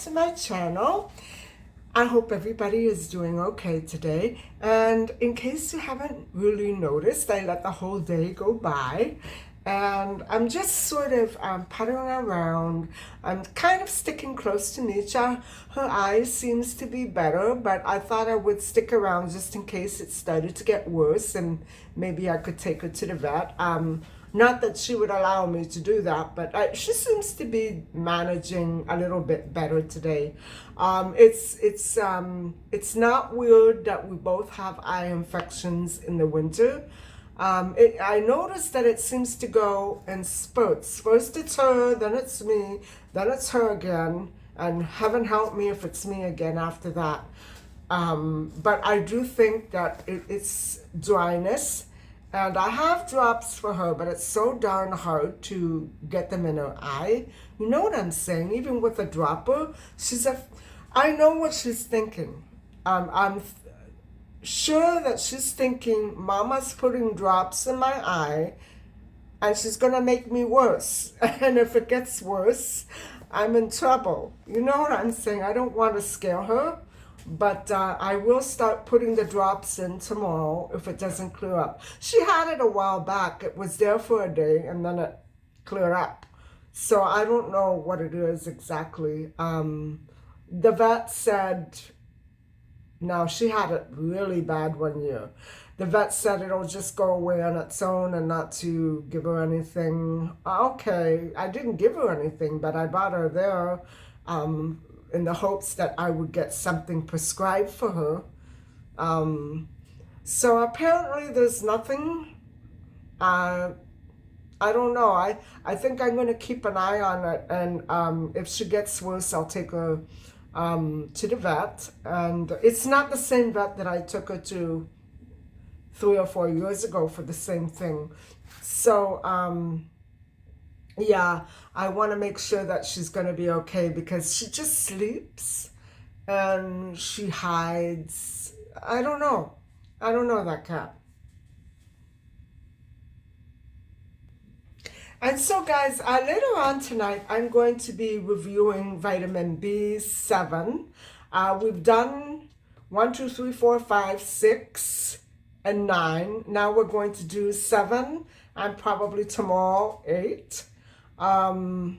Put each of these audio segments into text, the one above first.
to my channel. I hope everybody is doing okay today. And in case you haven't really noticed, I let the whole day go by. And I'm just sort of puttering around. I'm kind of sticking close to Nietzsche. Her eye seems to be better, but I thought I would stick around just in case it started to get worse and maybe I could take her to the vet. Not that she would allow me to do that, but she seems to be managing a little bit better today. It's not weird that we both have eye infections in the winter. I noticed that it seems to go in spurts. First it's her, then it's me, then it's her again, and heaven help me if it's me again after that. But I do think that it's dryness, and I have drops for her, but it's so darn hard to get them in her eye. You know what I'm saying? Even with a dropper, I know what she's thinking. I'm sure that she's thinking, Mama's putting drops in my eye and she's gonna make me worse. And if it gets worse, I'm in trouble. You know what I'm saying? I don't want to scare her, but I will start putting the drops in tomorrow if it doesn't clear up. She had it a while back. It was there for a day and then it cleared up. So I don't know what it is exactly. The vet said, no, she had it really bad one year. The vet said it'll just go away on its own and not to give her anything. Okay, I didn't give her anything, but I brought her there in the hopes that I would get something prescribed for her. So apparently there's nothing. I don't know. I think I'm going to keep an eye on it, and if she gets worse, I'll take her to the vet. And it's not the same vet that I took her to 3 or 4 years ago for the same thing. So yeah, I want to make sure that she's going to be okay, because she just sleeps and she hides. I don't know that cat. And so guys, later on tonight, I'm going to be reviewing vitamin B7. We've done 1, 2, 3, 4, 5, 6, and 9. Now we're going to do 7, and probably tomorrow 8. And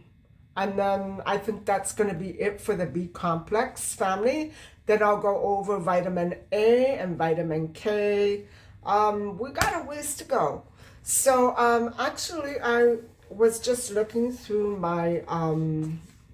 then I think that's going to be it for the B complex family. Then I'll go over vitamin A and vitamin K. We got a ways to go. So actually I was just looking through my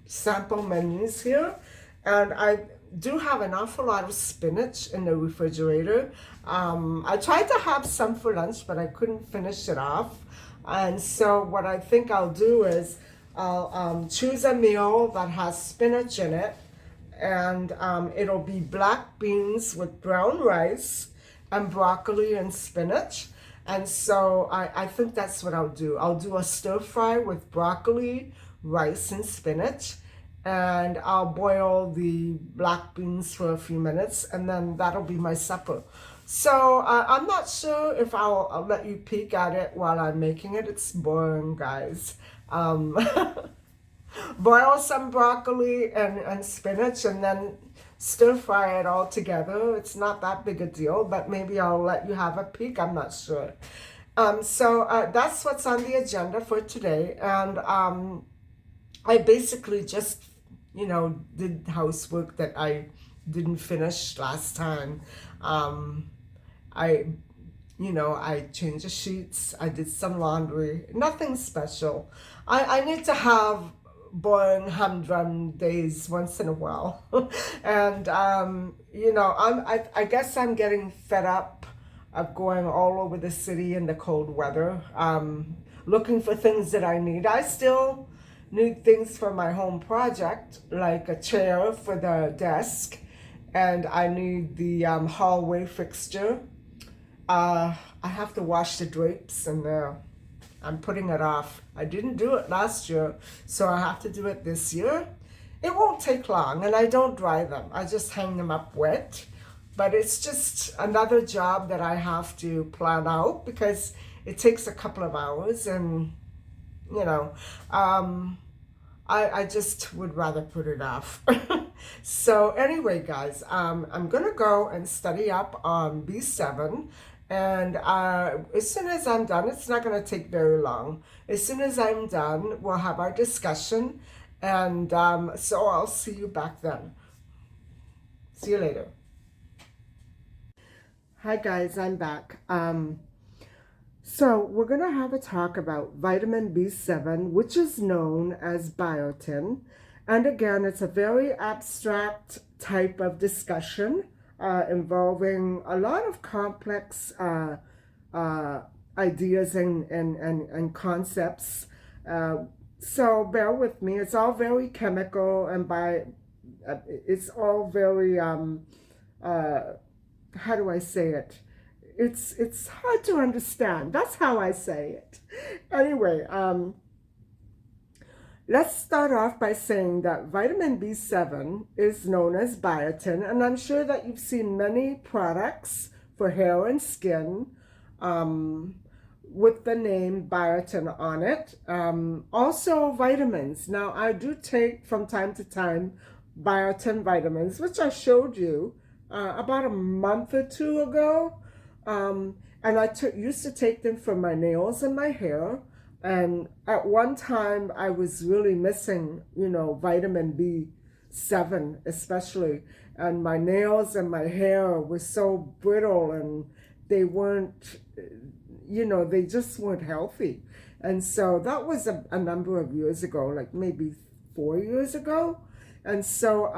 sample menus here, and I do have an awful lot of spinach in the refrigerator. I tried to have some for lunch, but I couldn't finish it off. And so what I think I'll do is I'll choose a meal that has spinach in it, and it'll be black beans with brown rice and broccoli and spinach. And so I think that's what I'll do. I'll do a stir fry with broccoli, rice, and spinach. And I'll boil the black beans for a few minutes, and then that'll be my supper. So I'm not sure if I'll let you peek at it while I'm making it. It's boring, guys. Boil some broccoli and spinach, and then stir fry it all together. It's not that big a deal, but maybe I'll let you have a peek. I'm not sure. So that's what's on the agenda for today. And I basically just, did housework that I didn't finish last time. I changed the sheets. I did some laundry. Nothing special. I need to have boring humdrum days once in a while. And I guess I'm getting fed up of going all over the city in the cold weather, looking for things that I need. I still need things for my home project, like a chair for the desk, and I need the hallway fixture. I have to wash the drapes, and I'm putting it off. I didn't do it last year, so I have to do it this year. It won't take long, and I don't dry them. I just hang them up wet. But it's just another job that I have to plan out, because it takes a couple of hours, and I just would rather put it off. So anyway, guys, I'm going to go and study up on B7. And as soon as I'm done, it's not going to take very long. As soon as I'm done, we'll have our discussion. And so I'll see you back then. See you later. Hi, guys, I'm back. So we're going to have a talk about vitamin B7, which is known as biotin. And again, it's a very abstract type of discussion involving a lot of complex ideas and concepts. So bear with me. It's all very chemical and it's all very, how do I say it? It's hard to understand. That's how I say it. Anyway, let's start off by saying that vitamin B7 is known as biotin, and I'm sure that you've seen many products for hair and skin with the name biotin on it. Also vitamins. Now, I do take from time to time biotin vitamins, which I showed you about a month or two ago. And I used to take them for my nails and my hair. And at one time, I was really missing, vitamin B7 especially. And my nails and my hair were so brittle and they weren't, they just weren't healthy. And so that was a number of years ago, like maybe 4 years ago. And so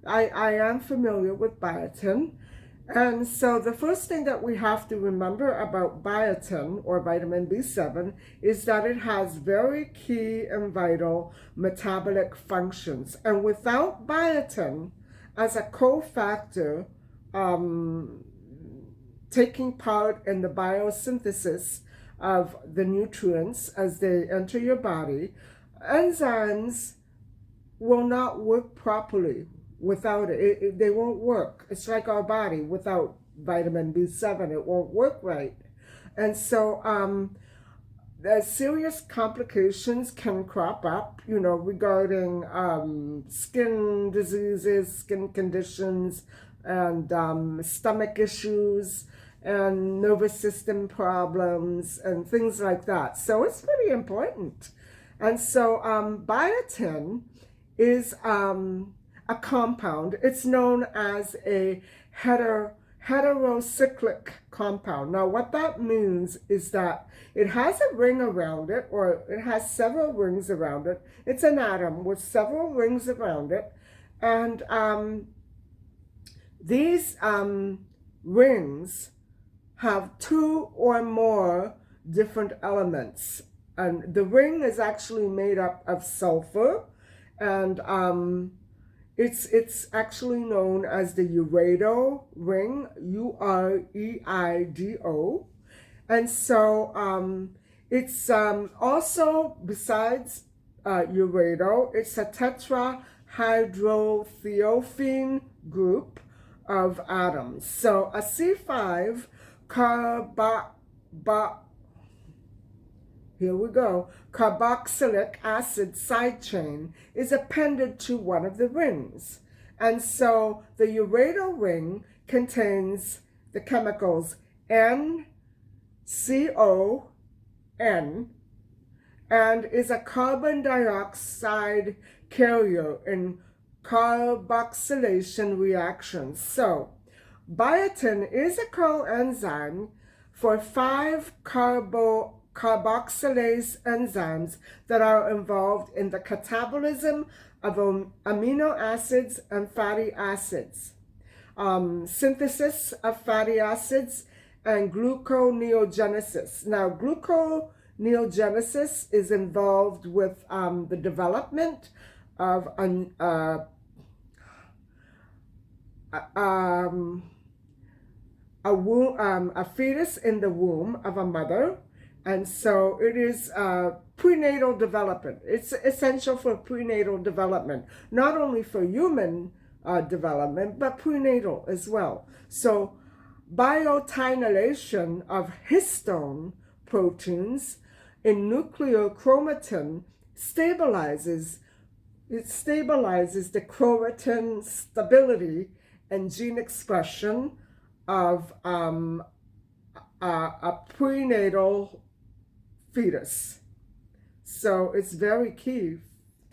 I am familiar with biotin. And so the first thing that we have to remember about biotin, or vitamin B7, is that it has very key and vital metabolic functions. And without biotin as a cofactor taking part in the biosynthesis of the nutrients as they enter your body, enzymes will not work properly. Without it, they won't work. It's like our body. Without vitamin B7, it won't work right. And so serious complications can crop up, regarding skin diseases, skin conditions, and stomach issues, and nervous system problems, and things like that. So it's pretty important. And so biotin is a compound. It's known as a heterocyclic compound. Now, what that means is that it has a ring around it, or it has several rings around it. It's an atom with several rings around it. And these rings have two or more different elements. And the ring is actually made up of sulfur, and it's actually known as the urido ring, UREIDO. And so it's also, besides urido, it's a tetrahydrothiophene group of atoms. So a C5 carboxylic acid side chain is appended to one of the rings. And so the urido ring contains the chemicals N, CON, and is a carbon dioxide carrier in carboxylation reactions. So biotin is a coenzyme for 5 carboxylase enzymes that are involved in the catabolism of amino acids and fatty acids, synthesis of fatty acids, and gluconeogenesis. Now, gluconeogenesis is involved with the development of a fetus in the womb of a mother. And so it is prenatal development. It's essential for prenatal development, not only for human development, but prenatal as well. So biotinylation of histone proteins in nuclear chromatin stabilizes It stabilizes the chromatin stability and gene expression of a prenatal fetus. So it's very key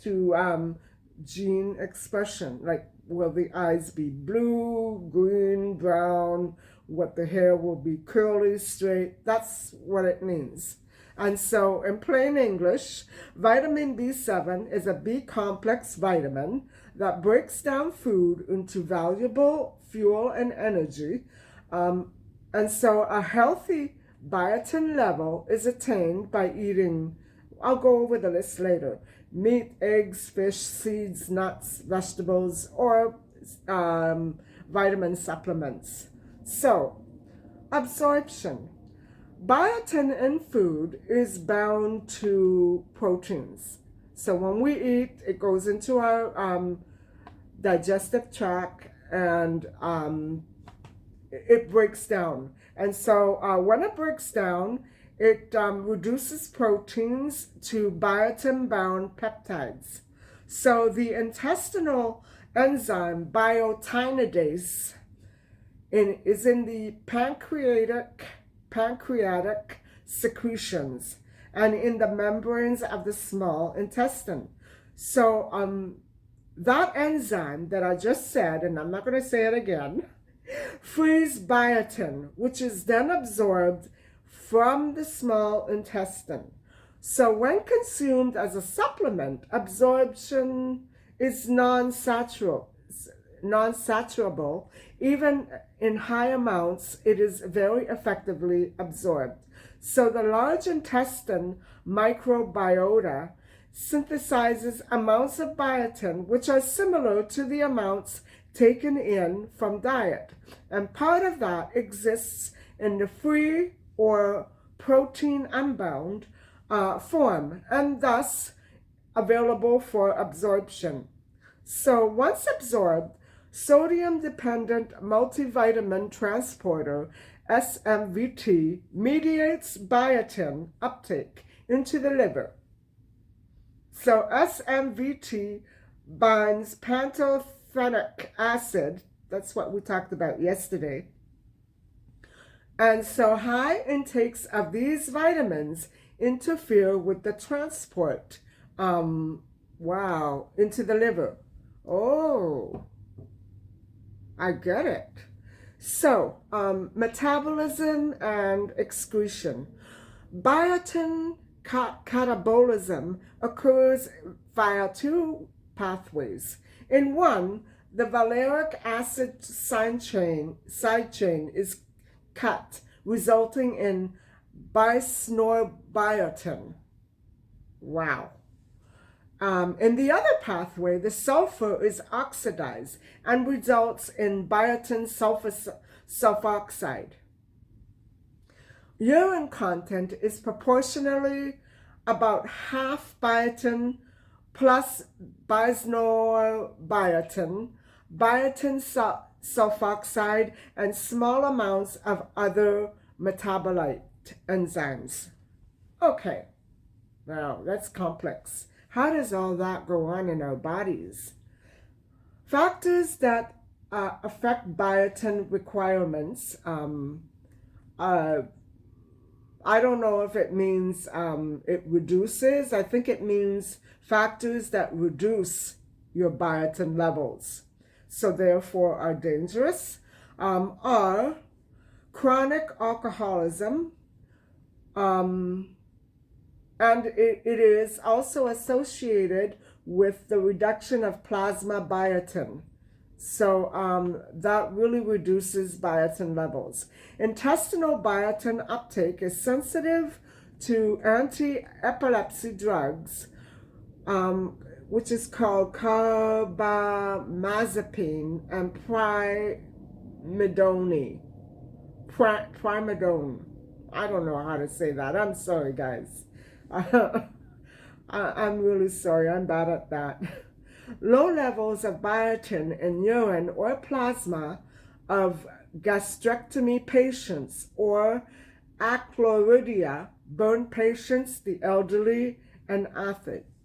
to gene expression, like will the eyes be blue, green, brown, what the hair will be curly, straight. That's what it means. And so in plain English, vitamin B7 is a B complex vitamin that breaks down food into valuable fuel and energy. And so a healthy biotin level is attained by eating, I'll go over the list later, meat, eggs, fish, seeds, nuts, vegetables, or vitamin supplements. So, absorption. Biotin in food is bound to proteins. So when we eat, it goes into our digestive tract and it breaks down. And so when it breaks down, it reduces proteins to biotin-bound peptides. So the intestinal enzyme biotinidase is in the pancreatic secretions and in the membranes of the small intestine. So that enzyme that I just said, and I'm not going to say it again, frees biotin, which is then absorbed from the small intestine. So when consumed as a supplement, absorption is non-saturable. Even in high amounts, it is very effectively absorbed. So the large intestine microbiota synthesizes amounts of biotin which are similar to the amounts taken in from diet. And part of that exists in the free or protein unbound form, and thus available for absorption. So once absorbed, sodium-dependent multivitamin transporter, SMVT, mediates biotin uptake into the liver. So SMVT binds pantothenic acid, that's what we talked about yesterday. And so high intakes of these vitamins interfere with the transport, into the liver. Oh, I get it. So, metabolism and excretion. Biotin catabolism occurs via two pathways. In one, the valeric acid side chain is cut, resulting in bisnorbiotin. Wow. In the other pathway, the sulfur is oxidized and results in biotin sulfoxide. Urine content is proportionally about half biotin plus bisnorbiotin, biotin sulfoxide, and small amounts of other metabolite enzymes. Okay, now that's complex. How does all that go on in our bodies? Factors that affect biotin requirements, I don't know if it means it reduces. I think it means factors that reduce your biotin levels, so therefore are dangerous, are chronic alcoholism, and it is also associated with the reduction of plasma biotin. So that really reduces biotin levels. Intestinal biotin uptake is sensitive to anti-epilepsy drugs, which is called carbamazepine and primidone. I don't know how to say that. I'm sorry, guys. I'm really sorry. I'm bad at that. Low levels of biotin in urine or plasma of gastrectomy patients or achlorhydria burn patients, the elderly, and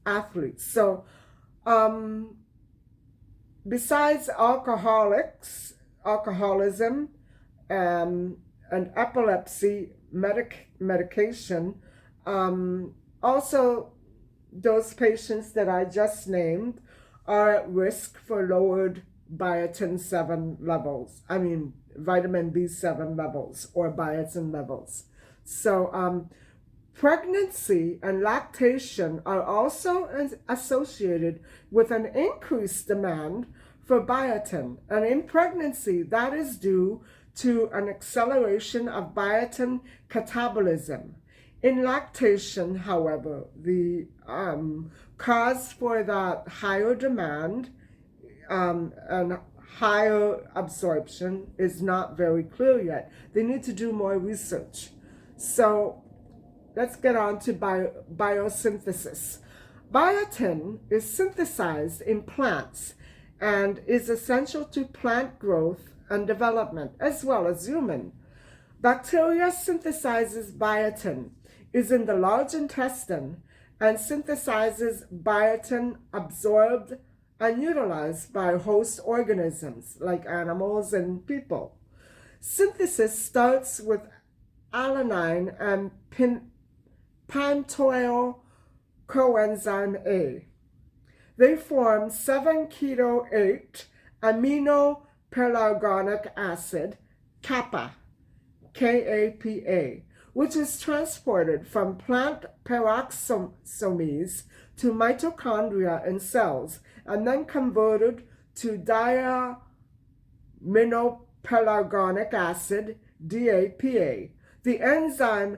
athletes. So Besides alcoholism, and epilepsy medication, also those patients that I just named are at risk for lowered biotin 7 levels. I mean, vitamin B7 levels or biotin levels. So pregnancy and lactation are also associated with an increased demand for biotin. And in pregnancy, that is due to an acceleration of biotin catabolism. In lactation, however, the cause for that higher demand and higher absorption is not very clear yet. They need to do more research. So let's get on to biosynthesis. Biotin is synthesized in plants and is essential to plant growth and development, as well as human. Bacteria synthesizes biotin, is in the large intestine, and synthesizes biotin absorbed and utilized by host organisms like animals and people. Synthesis starts with alanine and pimeloyl coenzyme A. They form 7-keto-8 aminopelargonic acid, kappa, KAPA, which is transported from plant peroxisomes to mitochondria in cells and then converted to diaminopelargonic acid, DAPA. The enzyme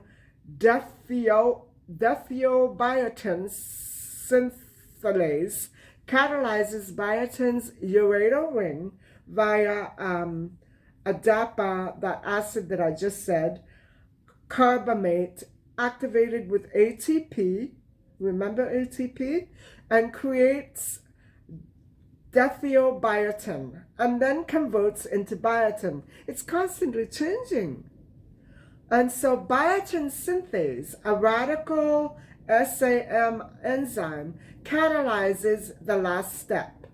dethiobiotinsynthetase catalyzes biotin's ureter ring via ADAPA, that acid that I just said, carbamate activated with ATP, remember ATP, and creates dethiobiotin and then converts into biotin. It's constantly changing. And so biotin synthase, a radical SAM enzyme, catalyzes the last step.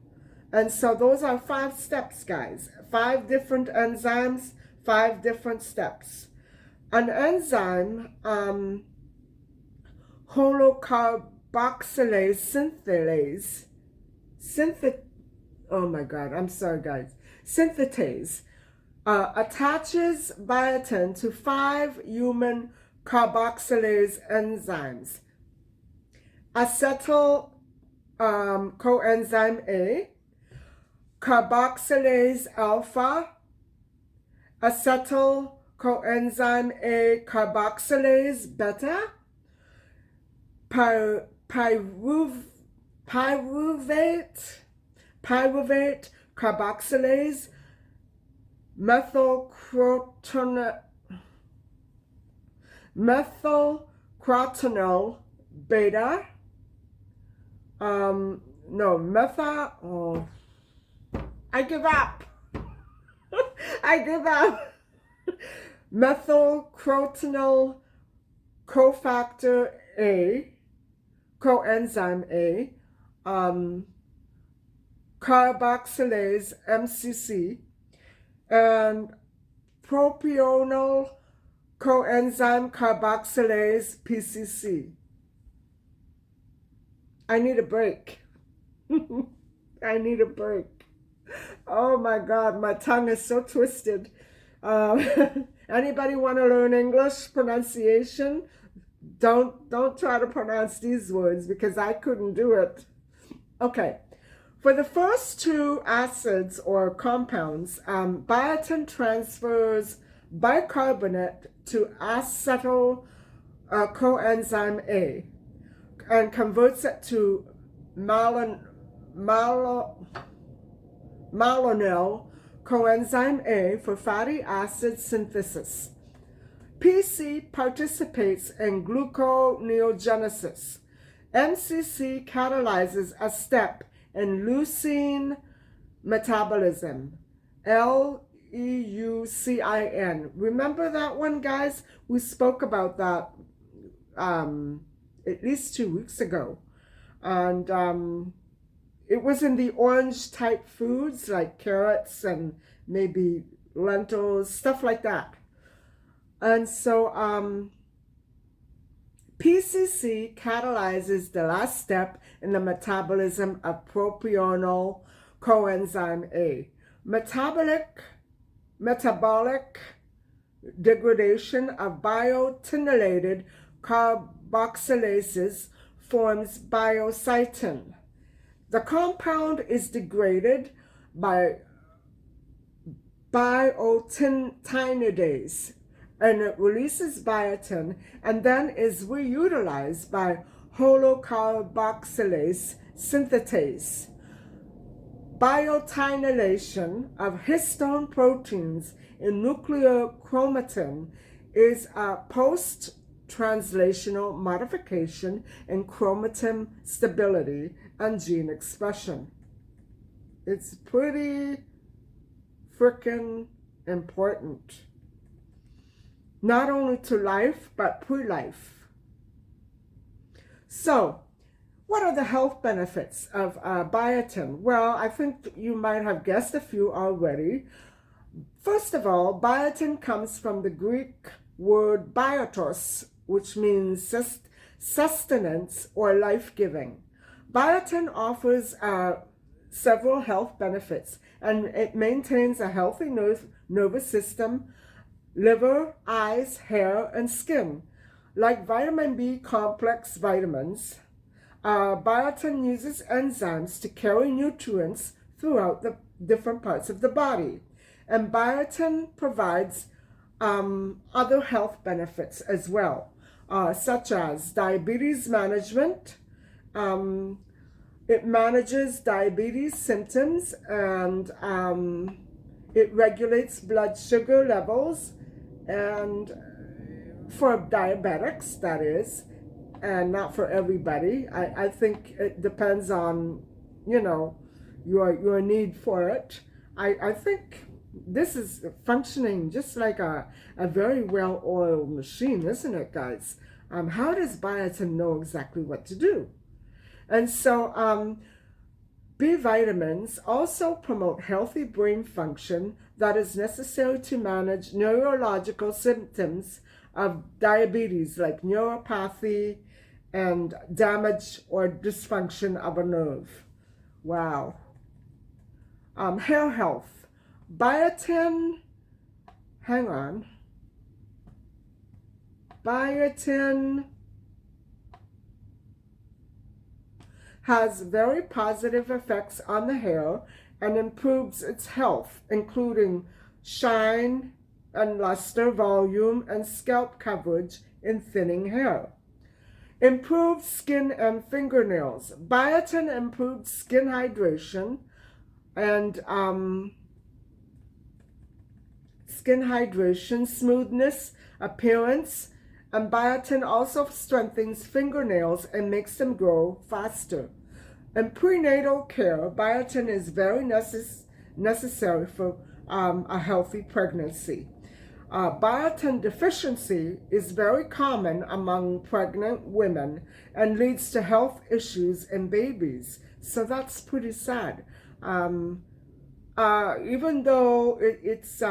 And so those are 5 steps, guys. 5 different enzymes, 5 different steps. An enzyme, holocarboxylasesynthetase, synthetase, attaches biotin to 5 human carboxylase enzymes: acetyl coenzyme A, carboxylasealpha, acetyl coenzyme A carboxylasebeta, pyruvate carboxylase, methylcrotonol beta, I give up. I give up. Methylcrotonol cofactor A, coenzyme A, carboxylase MCC, and propional coenzyme carboxylase PCC. I need a break. I need a break. Oh my God, my tongue is so twisted. Anybody want to learn English pronunciation? Don't try to pronounce these words because I couldn't do it. Okay. For the first 2 acids or compounds, biotin transfers bicarbonate to acetyl coenzyme A and converts it to malonyl coenzyme A for fatty acid synthesis. PC participates in gluconeogenesis. MCC catalyzes a step in leucine metabolism, LEUCIN. Remember that one, guys? We spoke about that at least 2 weeks ago. And it was in the orange type foods like carrots and maybe lentils, stuff like that. And so PCC catalyzes the last step in the metabolism of propionyl coenzyme A. Metabolic degradation of biotinylated carboxylases forms biotin. The compound is degraded by biotinidase, and it releases biotin and then is reutilized by holocarboxylasesynthetase. Biotinylation of histone proteins in nuclear chromatin is a post-translational modification in chromatin stability and gene expression. It's pretty freaking important. Not only to life, but pre-life. So, what are the health benefits of biotin? Well, I think you might have guessed a few already. First of all, biotin comes from the Greek word biotos, which means sustenance or life-giving. Biotin offers several health benefits, and it maintains a healthy nervous system, liver, eyes, hair, and skin. Like vitamin B complex vitamins, biotin uses enzymes to carry nutrients throughout the different parts of the body. And biotin provides other health benefits as well, such as diabetes management. It manages diabetes symptoms, and it regulates blood sugar levels, and for diabetics, that is, and not for everybody. I think it depends on, your need for it. I think this is functioning just like a very well-oiled machine, isn't it, guys? How does biotin know exactly what to do? And so B vitamins also promote healthy brain function that is necessary to manage neurological symptoms of diabetes, like neuropathy and damage or dysfunction of a nerve. Wow. Hair health. Biotin has very positive effects on the hair and improves its health, including shine and luster, volume, and scalp coverage in thinning hair. Improved skin and fingernails. Biotin improves skin hydration and smoothness, appearance, and biotin also strengthens fingernails and makes them grow faster. In prenatal care, biotin is very necessary for a healthy pregnancy. Biotin deficiency is very common among pregnant women and leads to health issues in babies. So that's pretty sad. Even though it's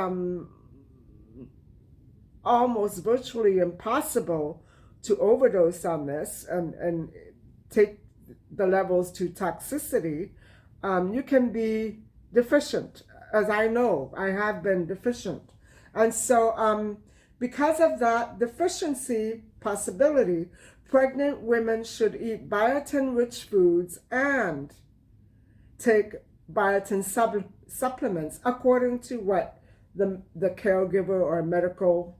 almost virtually impossible to overdose on this and take the levels to toxicity, you can be deficient. As I know, I have been deficient. And so because of that deficiency possibility, pregnant women should eat biotin-rich foods and take biotin supplements according to what the caregiver or medical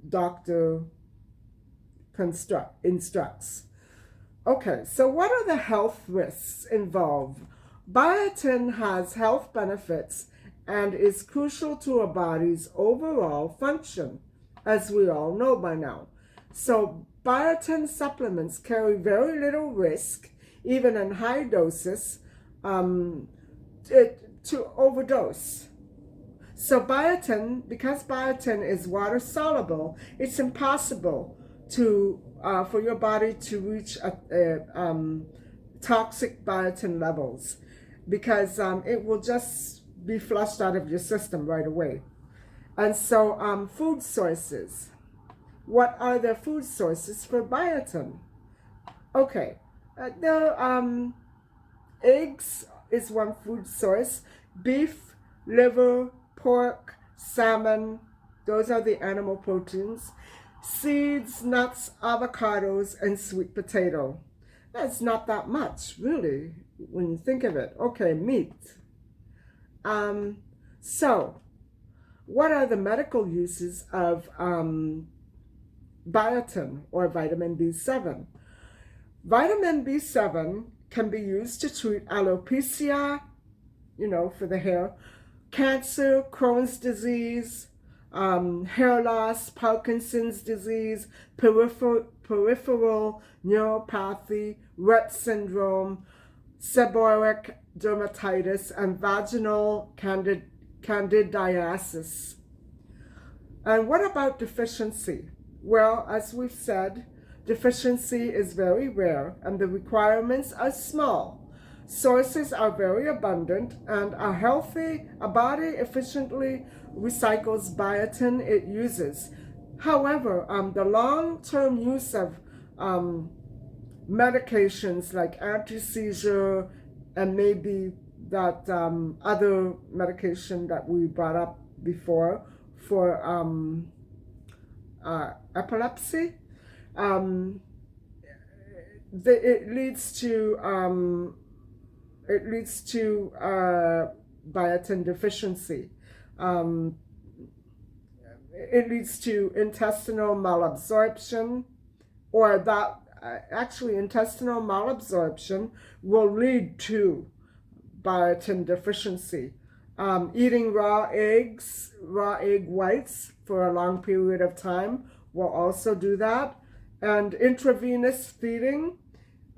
doctor instructs. Okay, so what are the health risks involved? Biotin has health benefits and is crucial to a body's overall function, as we all know by now. So biotin supplements carry very little risk, even in high doses, to overdose. So biotin, because biotin is water soluble, it's impossible for your body to reach toxic biotin levels. because it will just be flushed out of your system right away. And so food sources. What are the food sources for biotin? Okay, eggs is one food source. Beef, liver, pork, salmon, those are the animal proteins. Seeds, nuts, avocados, and sweet potato. That's not that much, really, when you think of it. Okay, meat. So, what are the medical uses of biotin or vitamin B7? Vitamin B7 can be used to treat alopecia, for the hair, cancer, Crohn's disease, hair loss, Parkinson's disease, peripheral neuropathy, Rett syndrome, seborrheic dermatitis, and vaginal candidiasis. And what about deficiency? Well, as we've said, deficiency is very rare and the requirements are small. Sources are very abundant, and a body efficiently recycles biotin it uses. However, the long-term use of medications like anti-seizure and maybe that other medication that we brought up before for epilepsy, it leads to biotin deficiency. It leads to intestinal malabsorption, or that actually intestinal malabsorption will lead to biotin deficiency. Eating raw egg whites for a long period of time will also do that. And intravenous feeding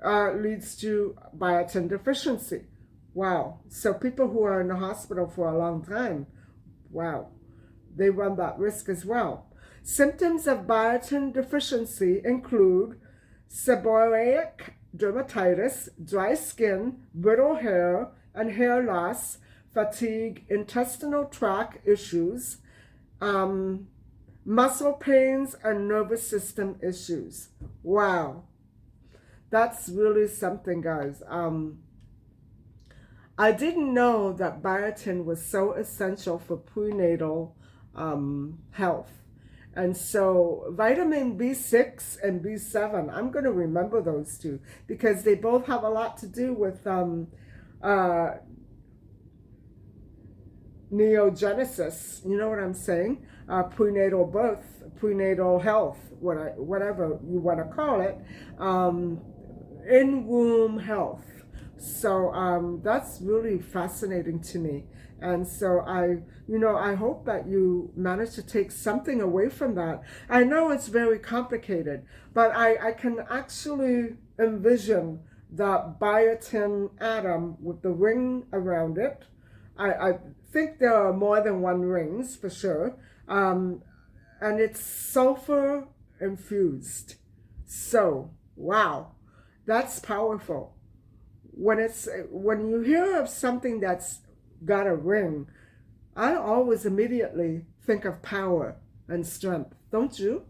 leads to biotin deficiency. Wow. So people who are in the hospital for a long time, wow, they run that risk as well. Symptoms of biotin deficiency include seborrheic dermatitis, dry skin, brittle hair, and hair loss, fatigue, intestinal tract issues, muscle pains, and nervous system issues. Wow. That's really something, guys. I didn't know that biotin was so essential for prenatal health. And so vitamin B6 and B7, I'm going to remember those two because they both have a lot to do with neogenesis. You know what I'm saying? Prenatal birth, prenatal health, whatever you want to call it, in-womb health. So that's really fascinating to me. And so I hope that you manage to take something away from that. I know it's very complicated, but I can actually envision the biotin atom with the ring around it. I think there are more than one rings for sure. And it's sulfur infused. So, wow, that's powerful. When you hear of something that's got a ring, I always immediately think of power and strength, don't you?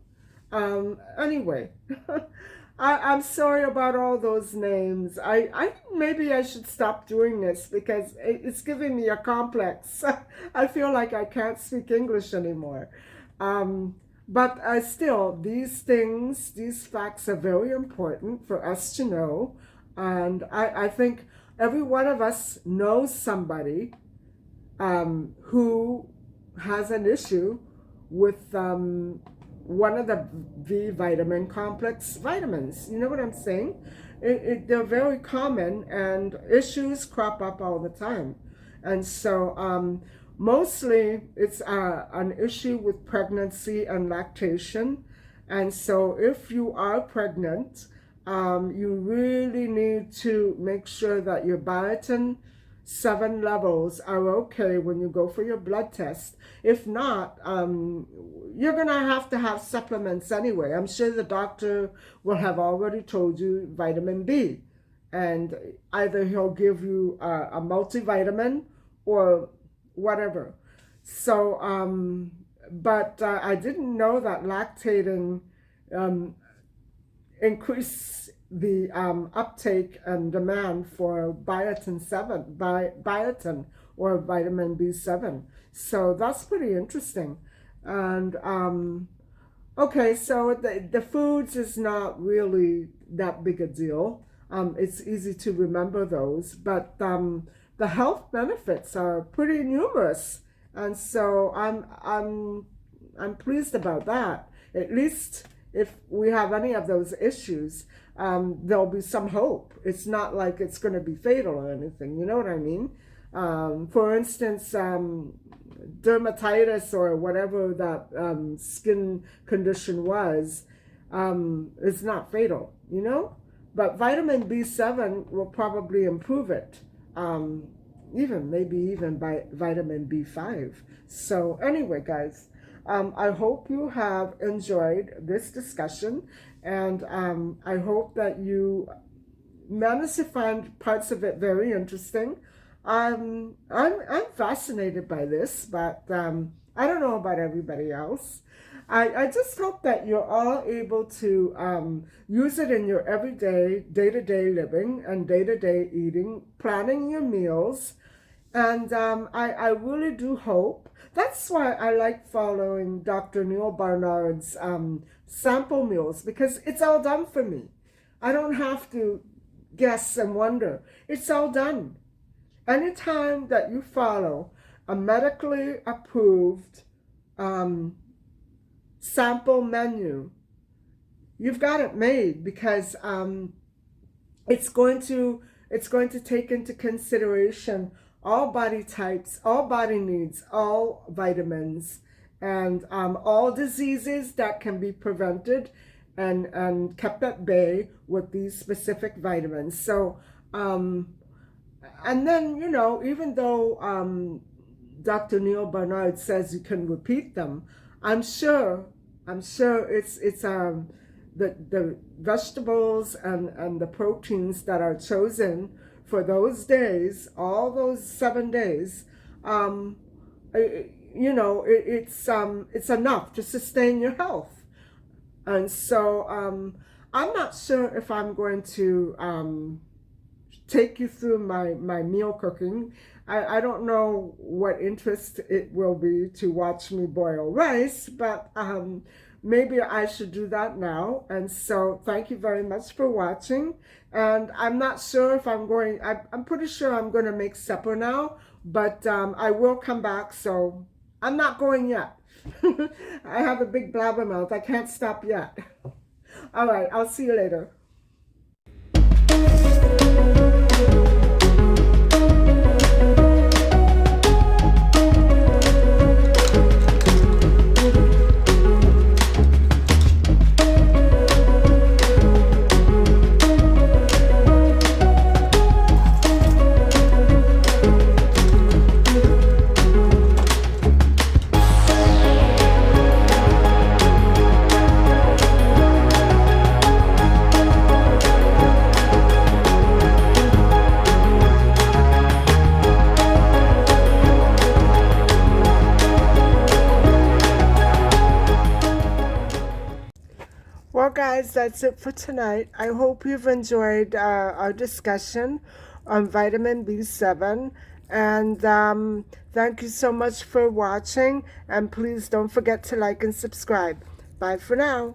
Anyway, I'm sorry about all those names. I maybe I should stop doing this because it's giving me a complex. I feel like I can't speak English anymore. But still, these facts are very important for us to know. And I think every one of us knows somebody who has an issue with one of the V vitamin complex vitamins. You know what I'm saying? They're very common and issues crop up all the time. And so mostly it's an issue with pregnancy and lactation. And so if you are pregnant, you really need to make sure that your biotin 7 levels are okay when you go for your blood test. If not, you're going to have supplements anyway. I'm sure the doctor will have already told you vitamin B. and either he'll give you a multivitamin or whatever. So, but I didn't know that lactating increase the uptake and demand for biotin or vitamin B7. So that's pretty interesting. And okay, so the foods is not really that big a deal. It's easy to remember those, but the health benefits are pretty numerous, and so I'm pleased about that. At least if we have any of those issues, there'll be some hope. It's not like it's going to be fatal or anything. You know what I mean? For instance, dermatitis or whatever that skin condition was is not fatal, you know? But vitamin B7 will probably improve it, maybe even by vitamin B5. So anyway, guys, I hope you have enjoyed this discussion, and I hope that you managed to find parts of it very interesting. I'm fascinated by this, but I don't know about everybody else. I just hope that you're all able to use it in your everyday, day-to-day living and day-to-day eating, planning your meals. And I really do hope. That's why I like following Dr. Neil Barnard's sample meals, because it's all done for me. I don't have to guess and wonder. It's all done. Anytime that you follow a medically approved sample menu, you've got it made, because it's going to take into consideration all body types, all body needs, all vitamins, and all diseases that can be prevented and kept at bay with these specific vitamins. So and then, you know, even though Dr. Neil Barnard says you can repeat them, I'm sure it's the vegetables and the proteins that are chosen for those days, all those 7 days, you know, it's enough to sustain your health. And so I'm not sure if I'm going to take you through my meal cooking. I don't know what interest it will be to watch me boil rice, but maybe I should do that now. And so thank you very much for watching. And I'm not sure if I'm pretty sure I'm going to make supper now, but I will come back, so I'm not going yet. I have a big blabbermouth. I can't stop yet. All right, I'll see you later. Well, guys, that's it for tonight. I hope you've enjoyed our discussion on vitamin B7. And thank you so much for watching. And please don't forget to like and subscribe. Bye for now.